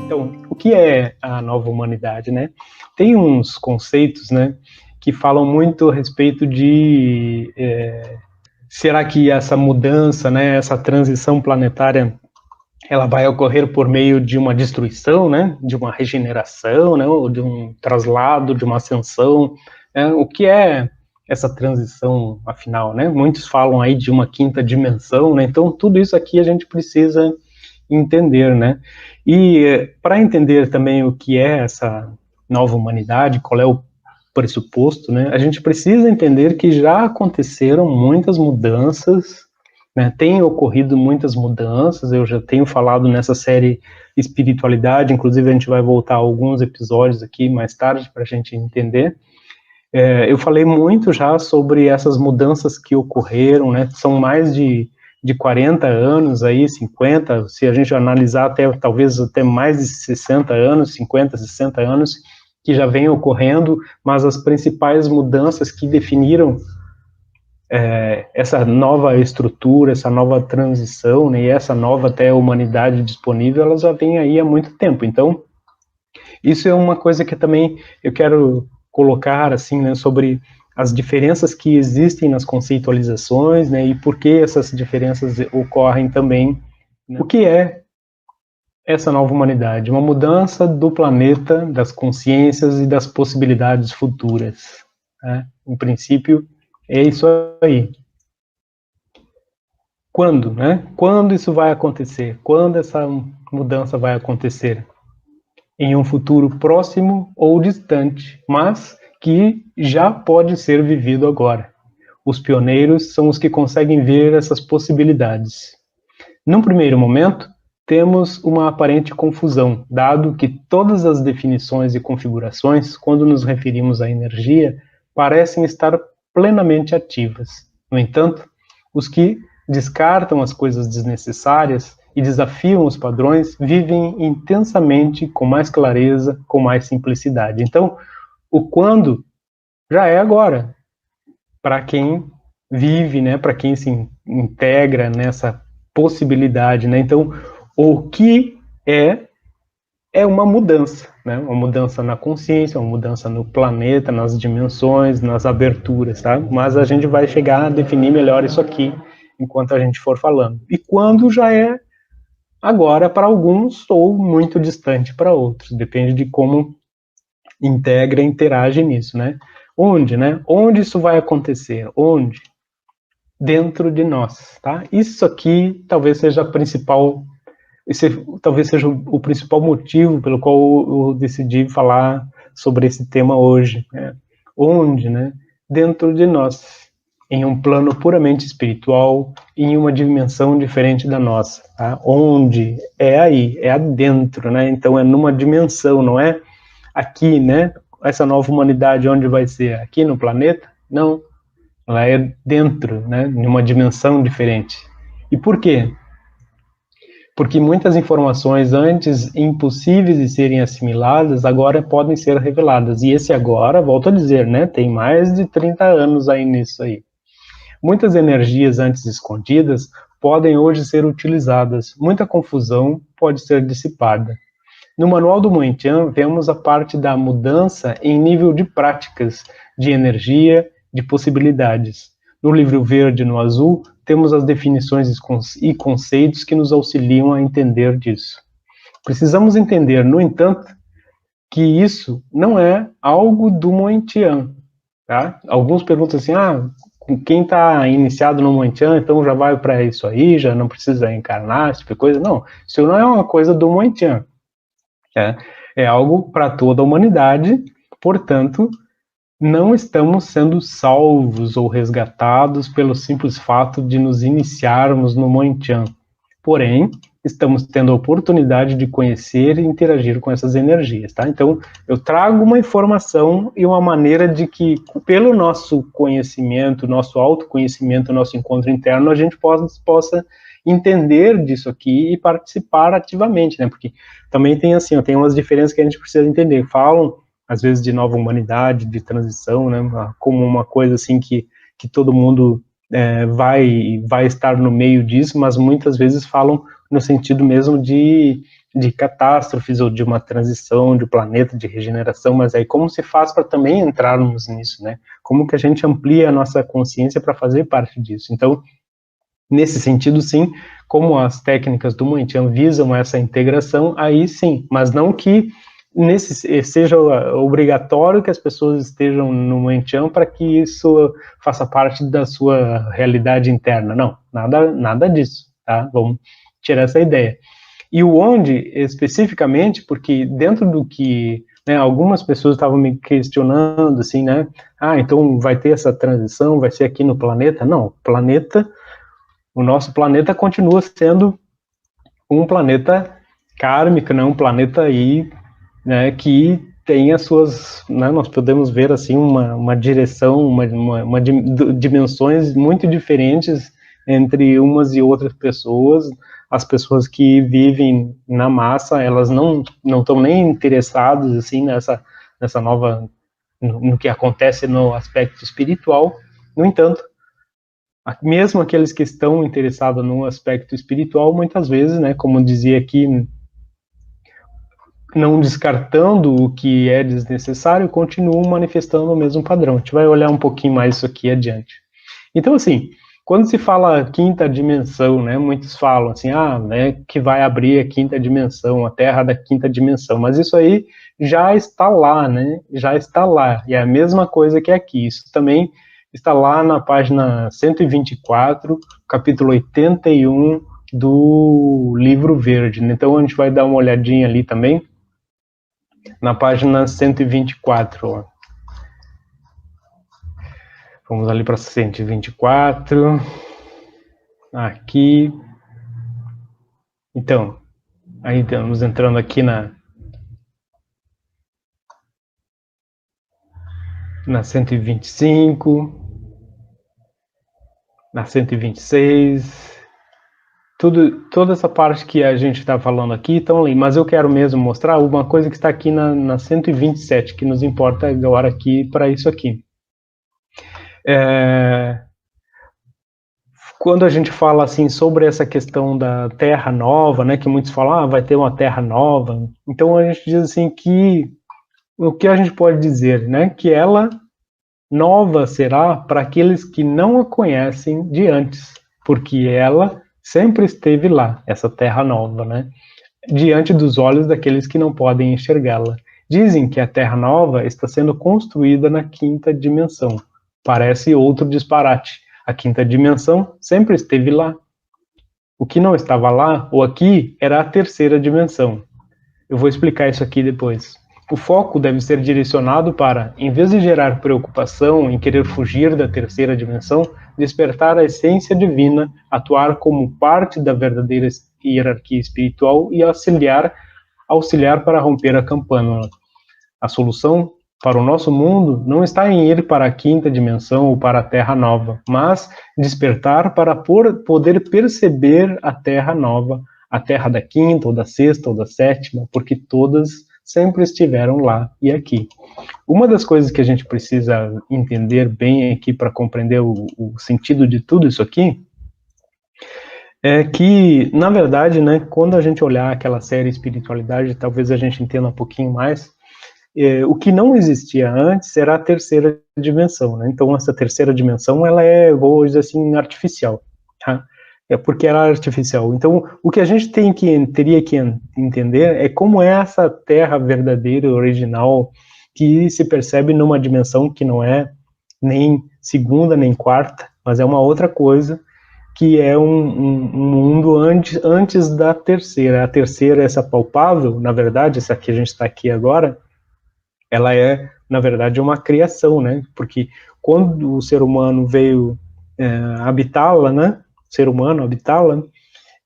Então, o que é a nova humanidade, né? Tem uns conceitos, né, que falam muito a respeito de será que essa mudança, né, essa transição planetária, ela vai ocorrer por meio de uma destruição, né, de uma regeneração, né, ou de um traslado, de uma ascensão, né? O que é essa transição, afinal, né? Muitos falam aí de uma quinta dimensão, né? Então, tudo isso aqui a gente precisa entender, né? E para entender também o que é essa nova humanidade, qual é o pressuposto, né? A gente precisa entender que já aconteceram muitas mudanças, né? Tem ocorrido muitas mudanças. Eu já tenho falado nessa série Espiritualidade, inclusive a gente vai voltar a alguns episódios aqui mais tarde para a gente entender. Eu falei muito já sobre essas mudanças que ocorreram, né? São mais de 40 anos aí, 50, se a gente analisar até, talvez até mais de 60 anos, 50, 60 anos, que já vem ocorrendo, mas as principais mudanças que definiram essa nova estrutura, essa nova transição, né, e essa nova até humanidade disponível, elas já vêm aí há muito tempo. Então, isso é uma coisa que também eu quero colocar, assim, né, sobre as diferenças que existem nas conceitualizações, né, e por que essas diferenças ocorrem também. O que é essa nova humanidade? Uma mudança do planeta, das consciências e das possibilidades futuras, né? Em princípio, é isso aí. Quando, né? Quando isso vai acontecer? Quando essa mudança vai acontecer? Em um futuro próximo ou distante, mas que já pode ser vivido agora. Os pioneiros são os que conseguem ver essas possibilidades. Num primeiro momento, temos uma aparente confusão, dado que todas as definições e configurações, quando nos referimos à energia, parecem estar plenamente ativas. No entanto, os que descartam as coisas desnecessárias e desafiam os padrões vivem intensamente, com mais clareza, com mais simplicidade. Então, o quando já é agora, para quem vive, né, para quem se integra nessa possibilidade, né? Então, o que é uma mudança, né? Uma mudança na consciência, uma mudança no planeta, nas dimensões, nas aberturas, tá? Mas a gente vai chegar a definir melhor isso aqui enquanto a gente for falando. E quando já é agora para alguns ou muito distante para outros, depende de como integra e interage nisso, né? Onde, né? Onde isso vai acontecer? Onde? Dentro de nós, tá? Isso aqui talvez seja a principal, talvez seja o principal motivo pelo qual eu decidi falar sobre esse tema hoje, né? Onde, né? Dentro de nós, em um plano puramente espiritual, em uma dimensão diferente da nossa, tá? Onde é aí, é adentro, né? Então é numa dimensão, não é aqui, né? Essa nova humanidade onde vai ser? Aqui no planeta? Não, ela é dentro, né? Numa dimensão diferente. E por quê? Porque muitas informações antes impossíveis de serem assimiladas agora podem ser reveladas. E esse agora, volto a dizer, né? Tem mais de 30 anos aí nisso aí. Muitas energias antes escondidas podem hoje ser utilizadas. Muita confusão pode ser dissipada. No Manual do Moentian, vemos a parte da mudança em nível de práticas, de energia, de possibilidades. No livro verde e no azul, temos as definições e conceitos que nos auxiliam a entender disso. Precisamos entender, no entanto, que isso não é algo do Moentian. Tá? Alguns perguntam assim, quem está iniciado no Moentian, então já vai para isso aí, já não precisa encarnar, esse tipo de coisa. Não, isso não é uma coisa do Moentian. É algo para toda a humanidade, portanto, não estamos sendo salvos ou resgatados pelo simples fato de nos iniciarmos no Moentian. Porém, estamos tendo a oportunidade de conhecer e interagir com essas energias, tá? Então, eu trago uma informação e uma maneira de que, pelo nosso conhecimento, nosso autoconhecimento, nosso encontro interno, a gente possa entender disso aqui e participar ativamente, né? Porque também tem assim, tem umas diferenças que a gente precisa entender. Falam, às vezes, de nova humanidade, de transição, né? Como uma coisa assim que todo mundo vai estar no meio disso, mas muitas vezes falam no sentido mesmo de de catástrofes ou de uma transição de planeta, de regeneração, mas aí como se faz para também entrarmos nisso, né? Como que a gente amplia a nossa consciência para fazer parte disso? Então, nesse sentido, sim, como as técnicas do Muay-Chan visam essa integração, aí sim, mas não que seja obrigatório que as pessoas estejam no Muay-Chan para que isso faça parte da sua realidade interna. Não, nada disso, tá? Vamos tirar essa ideia. E o onde, especificamente, porque dentro do que, né, algumas pessoas estavam me questionando, assim, né, então vai ter essa transição, vai ser aqui no planeta? Não, o nosso planeta continua sendo um planeta kármico, né, um planeta aí, né, que tem as suas, né, nós podemos ver, assim, uma direção, dimensões muito diferentes entre umas e outras pessoas. As pessoas que vivem na massa, elas não estão nem interessadas, assim, nessa nova, no que acontece no aspecto espiritual. No entanto, mesmo aqueles que estão interessados no aspecto espiritual, muitas vezes, né, como dizia aqui, não descartando o que é desnecessário, continuam manifestando o mesmo padrão. A gente vai olhar um pouquinho mais isso aqui adiante. Então, assim, quando se fala quinta dimensão, né, muitos falam assim, né, que vai abrir a quinta dimensão, a Terra da quinta dimensão, mas isso aí já está lá, né, já está lá, e é a mesma coisa que aqui. Isso também está lá na página 124, capítulo 81 do Livro Verde. Então, a gente vai dar uma olhadinha ali também, na página 124, ó. Vamos ali para 124. Aqui. Então, aí estamos entrando aqui na 125, na 126. Toda essa parte que a gente está falando aqui estão ali, mas eu quero mesmo mostrar uma coisa que está aqui na 127, que nos importa agora aqui para isso aqui. Quando a gente fala assim sobre essa questão da Terra Nova, né, que muitos falam, vai ter uma Terra Nova, então a gente diz assim que o que a gente pode dizer, né, que ela nova será para aqueles que não a conhecem de antes, porque ela sempre esteve lá, essa Terra Nova, né, diante dos olhos daqueles que não podem enxergá-la. Dizem que a Terra Nova está sendo construída na quinta dimensão. Parece outro disparate. A quinta dimensão sempre esteve lá. O que não estava lá, ou aqui, era a terceira dimensão. Eu vou explicar isso aqui depois. O foco deve ser direcionado para, em vez de gerar preocupação em querer fugir da terceira dimensão, despertar a essência divina, atuar como parte da verdadeira hierarquia espiritual e auxiliar para romper a campana. A solução para o nosso mundo não está em ir para a quinta dimensão ou para a Terra Nova, mas despertar para poder perceber a Terra Nova, a Terra da quinta, ou da sexta, ou da sétima, porque todas sempre estiveram lá e aqui. Uma das coisas que a gente precisa entender bem aqui para compreender o sentido de tudo isso aqui é que, na verdade, né, quando a gente olhar aquela série Espiritualidade, talvez a gente entenda um pouquinho mais, o que não existia antes era a terceira dimensão, né? Então, essa terceira dimensão, ela vou dizer assim, artificial, tá? É porque era artificial. Então, o que a gente teria que entender é como é essa Terra verdadeira, original, que se percebe numa dimensão que não é nem segunda, nem quarta, mas é uma outra coisa, que é um mundo antes da terceira. A terceira, essa palpável, na verdade, essa que a gente está aqui agora, ela é, na verdade, uma criação, né? Porque quando o ser humano veio habitá-la, né? O ser humano habitá-la,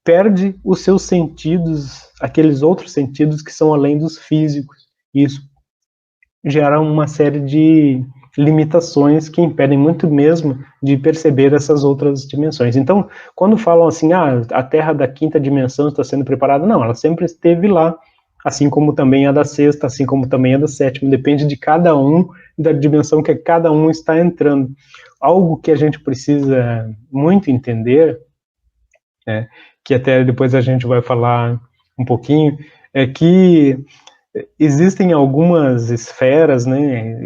perde os seus sentidos, aqueles outros sentidos que são além dos físicos. Isso gera uma série de limitações que impedem muito mesmo de perceber essas outras dimensões. Então, quando falam assim, a Terra da quinta dimensão está sendo preparada, não, ela sempre esteve lá, assim como também a da sexta, assim como também a da sétima, depende de cada um, da dimensão que cada um está entrando. Algo que a gente precisa muito entender, que até depois a gente vai falar um pouquinho, é que existem algumas esferas, né,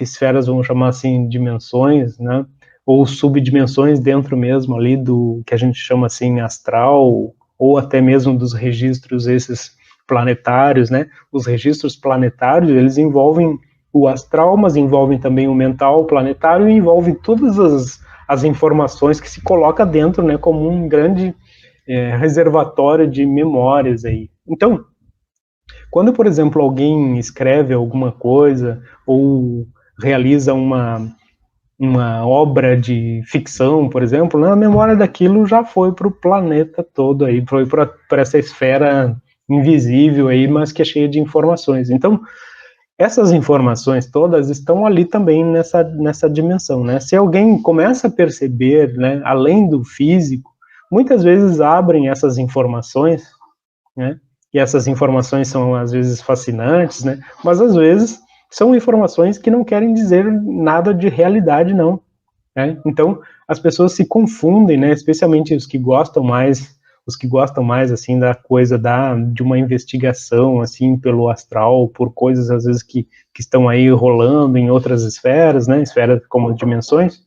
esferas vamos chamar assim, dimensões, né, ou subdimensões dentro mesmo ali do que a gente chama assim astral, ou até mesmo dos registros esses planetários, né, os registros planetários, eles envolvem o astral, mas envolvem também o mental, o planetário, e envolvem todas as informações que se coloca dentro, né, como um grande reservatório de memórias aí. Então, quando, por exemplo, alguém escreve alguma coisa ou realiza uma obra de ficção, por exemplo, né, a memória daquilo já foi para o planeta todo aí, foi para essa esfera invisível aí, mas que é cheia de informações. Então, essas informações todas estão ali também nessa dimensão, né? Se alguém começa a perceber, né, além do físico, muitas vezes abrem essas informações, né? E essas informações são às vezes fascinantes, né? Mas às vezes são informações que não querem dizer nada de realidade, não. Né? Então as pessoas se confundem, né? Especialmente os que gostam mais assim da coisa de uma investigação assim pelo astral, por coisas às vezes que estão aí rolando em outras esferas, né? Esferas como dimensões.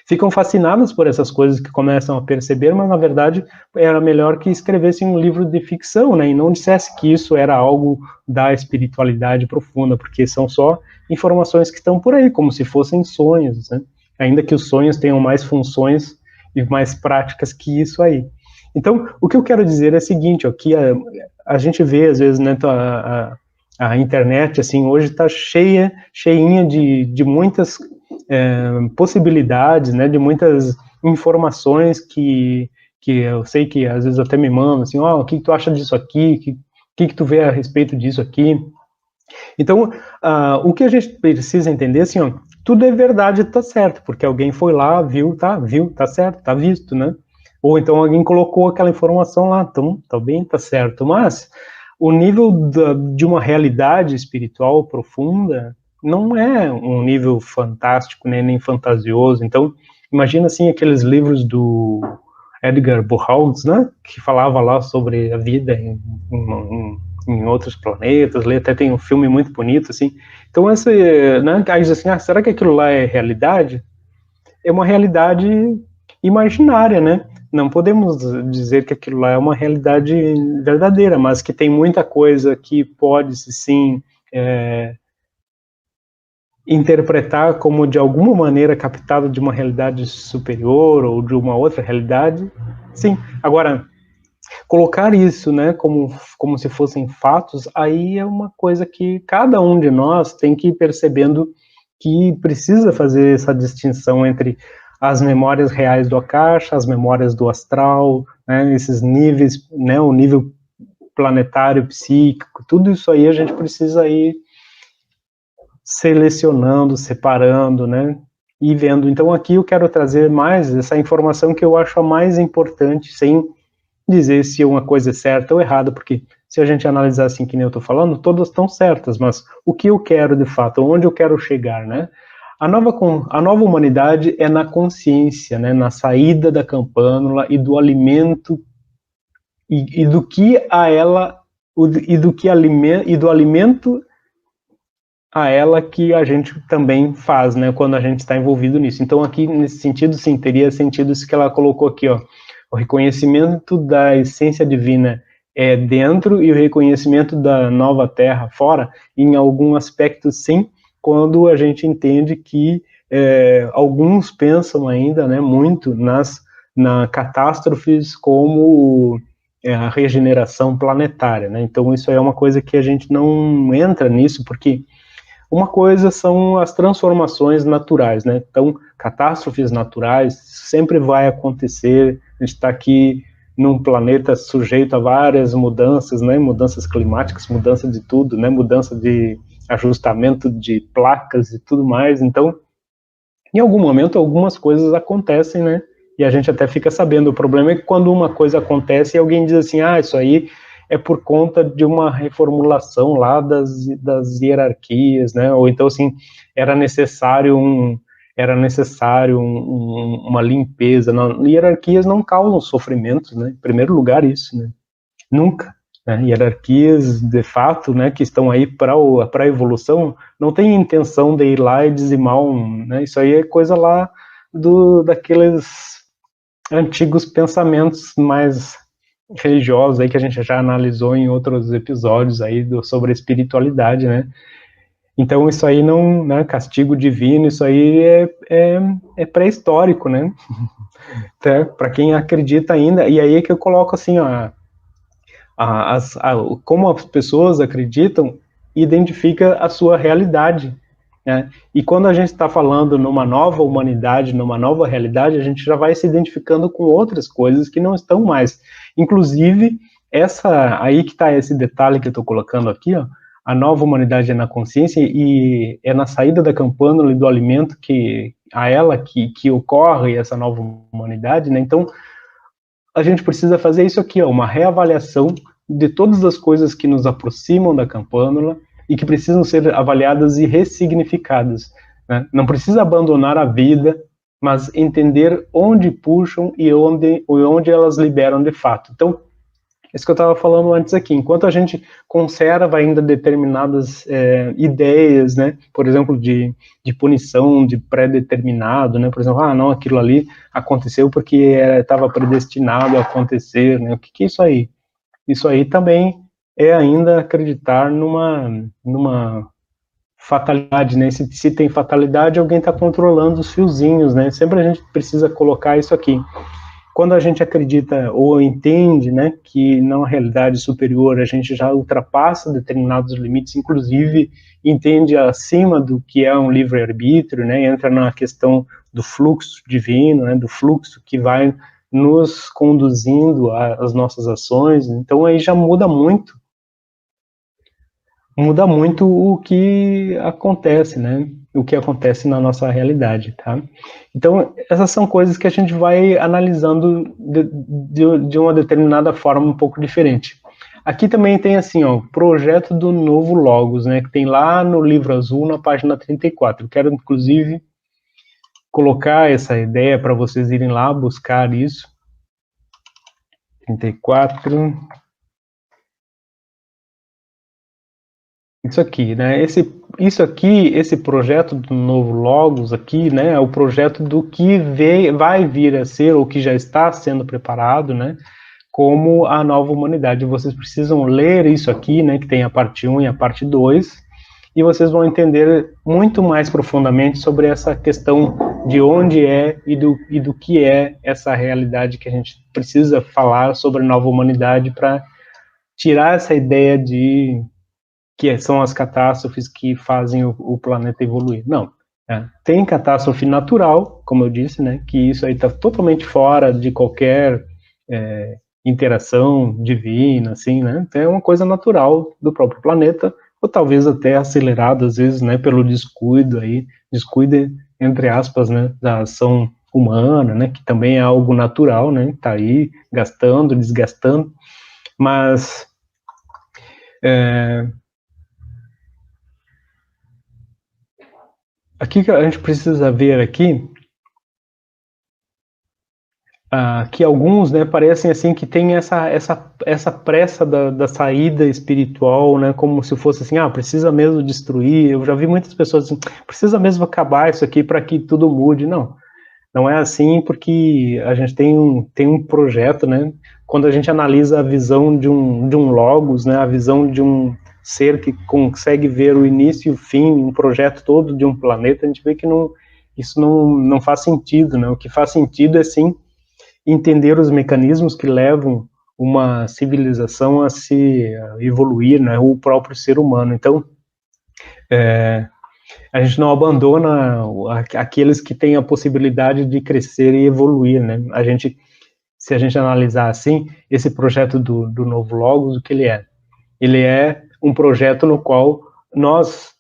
Ficam fascinados por essas coisas que começam a perceber, mas na verdade era melhor que escrevessem um livro de ficção, né, e não dissesse que isso era algo da espiritualidade profunda, porque são só informações que estão por aí, como se fossem sonhos, né, ainda que os sonhos tenham mais funções e mais práticas que isso aí. Então, o que eu quero dizer é o seguinte, ó, que a gente vê às vezes, né, a internet, assim, hoje está cheinha de muitas possibilidades, né, de muitas informações que eu sei que às vezes até me mandam, assim, o que tu acha disso aqui, que tu vê a respeito disso aqui. Então, o que a gente precisa entender, assim, ó, tudo é verdade, tá certo, porque alguém foi lá, viu, tá certo, tá visto, né? Ou então alguém colocou aquela informação lá, então, bem, tá certo, mas o nível de uma realidade espiritual profunda não é um nível fantástico, né, nem fantasioso. Então, imagina assim aqueles livros do Edgar Burroughs, né, que falava lá sobre a vida em outros planetas, ali até tem um filme muito bonito, assim. Então, né, aí diz assim, será que aquilo lá é realidade? É uma realidade imaginária, né? Não podemos dizer que aquilo lá é uma realidade verdadeira, mas que tem muita coisa que pode-se sim interpretar como de alguma maneira captado de uma realidade superior ou de uma outra realidade, sim. Agora, colocar isso, né, como se fossem fatos, aí é uma coisa que cada um de nós tem que ir percebendo que precisa fazer essa distinção entre as memórias reais do Akasha, as memórias do astral, né, esses níveis, né, o nível planetário, psíquico, tudo isso aí a gente precisa ir selecionando, separando, né, e vendo. Então aqui eu quero trazer mais essa informação que eu acho a mais importante, sem dizer se uma coisa é certa ou errada, porque se a gente analisar assim que nem eu estou falando, todas estão certas, mas o que eu quero de fato, onde eu quero chegar, né? A nova humanidade é na consciência, né? Na saída da campânula e do alimento e do que a ela e do que alimenta e do alimento a ela que a gente também faz, né, quando a gente está envolvido nisso. Então, aqui, nesse sentido, sim, teria sentido isso que ela colocou aqui, ó, o reconhecimento da essência divina é dentro e o reconhecimento da nova terra fora, em algum aspecto, sim, quando a gente entende que alguns pensam ainda, né, muito na catástrofes como a regeneração planetária, né, então isso é uma coisa que a gente não entra nisso, porque uma coisa são as transformações naturais, né? Então, catástrofes naturais sempre vai acontecer. A gente está aqui num planeta sujeito a várias mudanças, né? Mudanças climáticas, mudança de tudo, né? Mudança de ajustamento de placas e tudo mais. Então, em algum momento, algumas coisas acontecem, né? E a gente até fica sabendo. O problema é que quando uma coisa acontece e alguém diz assim, isso aí é por conta de uma reformulação lá das hierarquias, né? Ou então, assim, era necessário uma limpeza. Não, hierarquias não causam sofrimentos, né? Em primeiro lugar, isso, né? Nunca. né? Hierarquias, de fato, né, que estão aí para a evolução, não tem intenção de ir lá e dizimar né? Isso aí é coisa lá daqueles antigos pensamentos mais religiosos aí que a gente já analisou em outros episódios aí sobre a espiritualidade, né? Então isso aí não, né, castigo divino, isso aí é pré-histórico, né? Para quem acredita ainda, e aí é que eu coloco assim, ó, como as pessoas acreditam, identifica a sua realidade, né? E quando a gente está falando numa nova humanidade, numa nova realidade, a gente já vai se identificando com outras coisas que não estão mais. Inclusive, aí que está esse detalhe que eu estou colocando aqui, ó, a nova humanidade é na consciência e é na saída da campânula e do alimento que ocorre essa nova humanidade, né? Então, a gente precisa fazer isso aqui, ó, uma reavaliação de todas as coisas que nos aproximam da campânula e que precisam ser avaliadas e ressignificadas, né? Não precisa abandonar a vida, mas entender onde puxam e onde elas liberam de fato. Então, isso que eu estava falando antes aqui, enquanto a gente conserva ainda determinadas ideias, né, por exemplo, de punição, de pré-determinado, né, por exemplo, não, aquilo ali aconteceu porque estava predestinado a acontecer, né, o que é isso aí? Isso aí também é ainda acreditar numa fatalidade, né, se tem fatalidade, alguém está controlando os fiozinhos, né, sempre a gente precisa colocar isso aqui. Quando a gente acredita ou entende, né, que na realidade superior a gente já ultrapassa determinados limites, inclusive entende acima do que é um livre-arbítrio, né, entra na questão do fluxo divino, né, do fluxo que vai nos conduzindo às nossas ações, então aí já muda muito o que acontece, né? O que acontece na nossa realidade, tá? Então, essas são coisas que a gente vai analisando de uma determinada forma um pouco diferente. Aqui também tem assim, ó, projeto do novo Logos, né? Que tem lá no livro azul, na página 34. Quero, inclusive, colocar essa ideia para vocês irem lá buscar isso. 34. Isso aqui, né? Esse projeto do novo Logos aqui, né? É o projeto do que vai vir a ser ou que já está sendo preparado, né? Como a nova humanidade. Vocês precisam ler isso aqui, né? Que tem a parte 1 e a parte 2, e vocês vão entender muito mais profundamente sobre essa questão de onde é e do que é essa realidade que a gente precisa falar sobre a nova humanidade para tirar essa ideia de que são as catástrofes que fazem o planeta evoluir. Não. Tem catástrofe natural, como eu disse, né, que isso aí está totalmente fora de qualquer interação divina, assim, né, é uma coisa natural do próprio planeta, ou talvez até acelerada, às vezes, né, pelo descuido entre aspas, né, da ação humana, né, que também é algo natural, né, tá aí gastando, desgastando, mas aqui que a gente precisa ver aqui, que alguns, né, parecem assim que tem essa pressa da saída espiritual, né, como se fosse assim, precisa mesmo destruir. Eu já vi muitas pessoas assim, precisa mesmo acabar isso aqui para que tudo mude. Não é assim, porque a gente tem um projeto, né, quando a gente analisa a visão de um logos, né, a visão de um ser que consegue ver o início e o fim, um projeto todo de um planeta, a gente vê que isso não faz sentido, né? O que faz sentido é sim entender os mecanismos que levam uma civilização a se evoluir, né? O próprio ser humano. Então, a gente não abandona aqueles que têm a possibilidade de crescer e evoluir, né? Se a gente analisar assim, esse projeto do novo Logos, o que ele é? Ele é um projeto no qual nós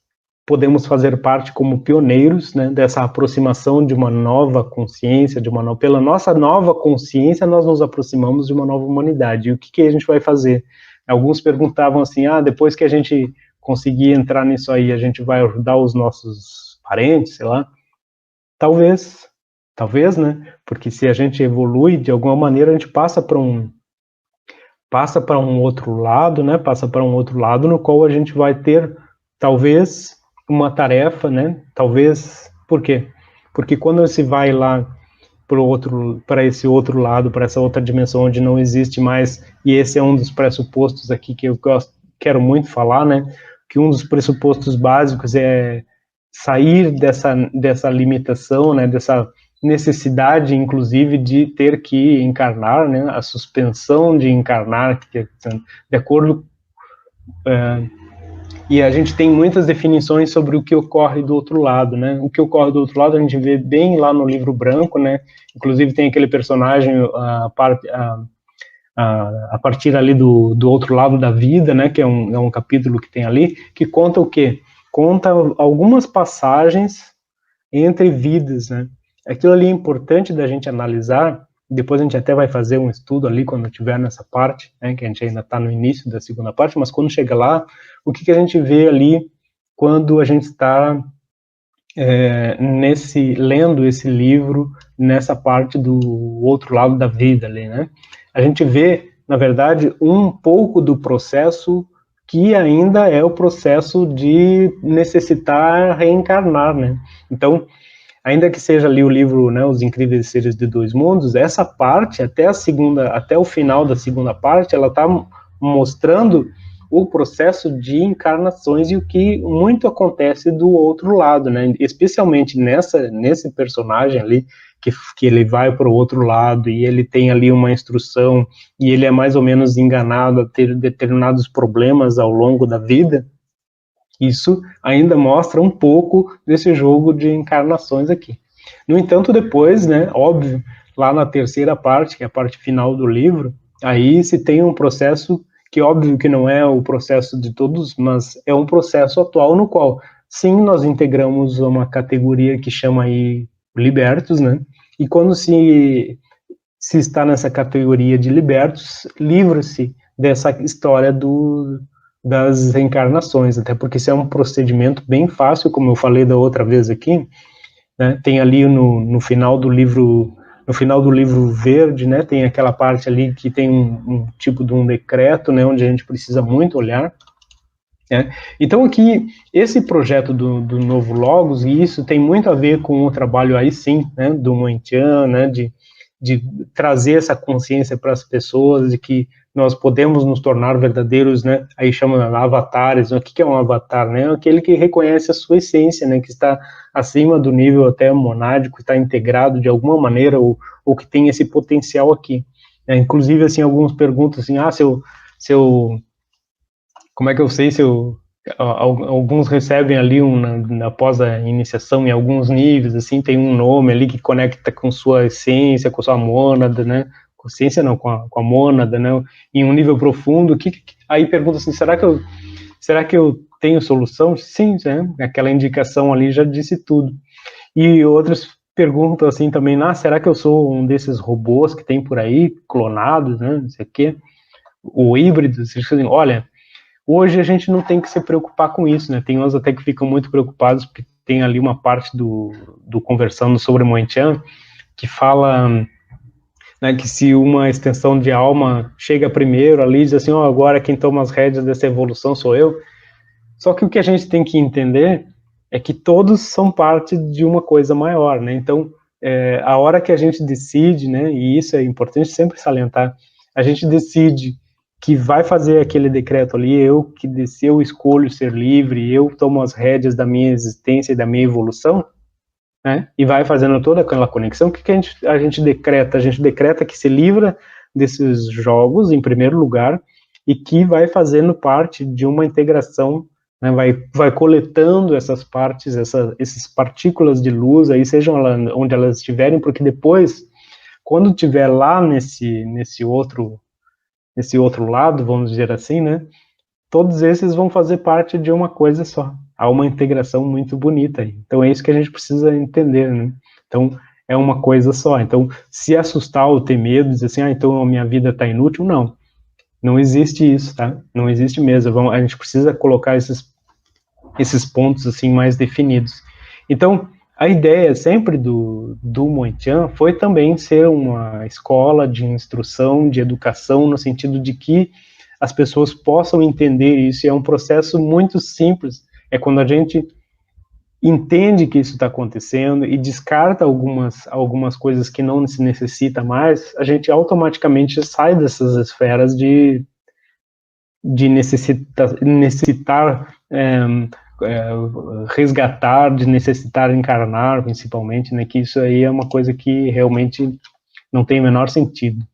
podemos fazer parte como pioneiros, né, dessa aproximação de uma nova consciência, pela nossa nova consciência nós nos aproximamos de uma nova humanidade. E o que a gente vai fazer? Alguns perguntavam assim, depois que a gente conseguir entrar nisso aí, a gente vai ajudar os nossos parentes, sei lá. Talvez, né, porque se a gente evolui, de alguma maneira a gente passa para passa para um outro lado, né? Passa para um outro lado no qual a gente vai ter, talvez, uma tarefa, né? Talvez, por quê? Porque quando você vai lá para esse outro lado, para essa outra dimensão onde não existe mais, e esse é um dos pressupostos aqui que eu quero muito falar, né? Que um dos pressupostos básicos é sair dessa limitação, né? Dessa necessidade, inclusive, de ter que encarnar, né? A suspensão de encarnar, que de acordo e a gente tem muitas definições sobre o que ocorre do outro lado, né? O que ocorre do outro lado a gente vê bem lá no livro branco, né? Inclusive tem aquele personagem a partir ali do outro lado da vida, né? Que é um capítulo que tem ali, que conta o quê? Conta algumas passagens entre vidas, né? Aquilo ali é importante da gente analisar. Depois a gente até vai fazer um estudo ali quando estiver nessa parte, né, que a gente ainda está no início da segunda parte, mas quando chega lá, o que a gente vê ali quando a gente está lendo esse livro, nessa parte do outro lado da vida ali, né? A gente vê, na verdade, um pouco do processo que ainda é o processo de necessitar reencarnar, né? Então, ainda que seja ali o livro, né, Os Incríveis Seres de Dois Mundos, essa parte, até o final da segunda parte, ela está mostrando o processo de encarnações e o que muito acontece do outro lado, né? Especialmente nesse personagem ali, que ele vai para o outro lado e ele tem ali uma instrução e ele é mais ou menos enganado a ter determinados problemas ao longo da vida. Isso ainda mostra um pouco desse jogo de encarnações aqui. No entanto, depois, né, óbvio, lá na terceira parte, que é a parte final do livro, aí se tem um processo que, óbvio, que não é o processo de todos, mas é um processo atual no qual, sim, nós integramos uma categoria que chama aí libertos, né, e quando se está nessa categoria de libertos, livra-se dessa história das reencarnações, até porque isso é um procedimento bem fácil, como eu falei da outra vez aqui, né? Tem ali no final do livro verde, né? Tem aquela parte ali que tem um tipo de um decreto, né? Onde a gente precisa muito olhar. Né? Então aqui, esse projeto do Novo Logos, e isso tem muito a ver com o trabalho aí sim, né? Do Moentian, né? De trazer essa consciência para as pessoas de que nós podemos nos tornar verdadeiros, né? Aí chama avatares. Né? O que é um avatar, né? É aquele que reconhece a sua essência, né? Que está acima do nível até monádico, está integrado de alguma maneira ou que tem esse potencial aqui. Inclusive, assim, alguns perguntam assim, se eu como é que eu sei se eu alguns recebem ali após a iniciação em alguns níveis, assim, tem um nome ali que conecta com sua essência, com sua mônada, né? Consciência não, com a mônada, né? Em um nível profundo, aí pergunta assim, será que eu tenho solução? Sim, né? Aquela indicação ali já disse tudo. E outros perguntam assim também, será que eu sou um desses robôs que tem por aí, clonados, né? Não sei o quê, ou híbridos? Eles dizem, olha, hoje a gente não tem que se preocupar com isso, né? Tem uns até que ficam muito preocupados porque tem ali uma parte do Conversando sobre Moentian que fala, né, que se uma extensão de alma chega primeiro ali, diz assim, agora quem toma as rédeas dessa evolução sou eu. Só que o que a gente tem que entender é que todos são parte de uma coisa maior, né? Então, a hora que a gente decide, né, e isso é importante sempre salientar, a gente decide que vai fazer aquele decreto ali, eu escolho ser livre, eu tomo as rédeas da minha existência e da minha evolução, né? E vai fazendo toda aquela conexão. O que a gente decreta? A gente decreta que se livra desses jogos, em primeiro lugar, e que vai fazendo parte de uma integração, né? Vai coletando essas partes, essas partículas de luz, aí sejam onde elas estiverem, porque depois, quando estiver lá nesse outro lado, vamos dizer assim, né? Todos esses vão fazer parte de uma coisa só. Há uma integração muito bonita aí. Então é isso que a gente precisa entender, né? Então é uma coisa só. Então, se assustar ou ter medo, dizer assim, então a minha vida está inútil, não existe isso, tá? Não existe mesmo. A gente precisa colocar esses pontos assim mais definidos. Então, a ideia sempre do Moitian foi também ser uma escola de instrução, de educação, no sentido de que as pessoas possam entender isso. E é um processo muito simples. É quando a gente entende que isso está acontecendo e descarta algumas coisas que não se necessita mais, a gente automaticamente sai dessas esferas de necessitar resgatar, de necessitar encarnar, principalmente, né, que isso aí é uma coisa que realmente não tem o menor sentido.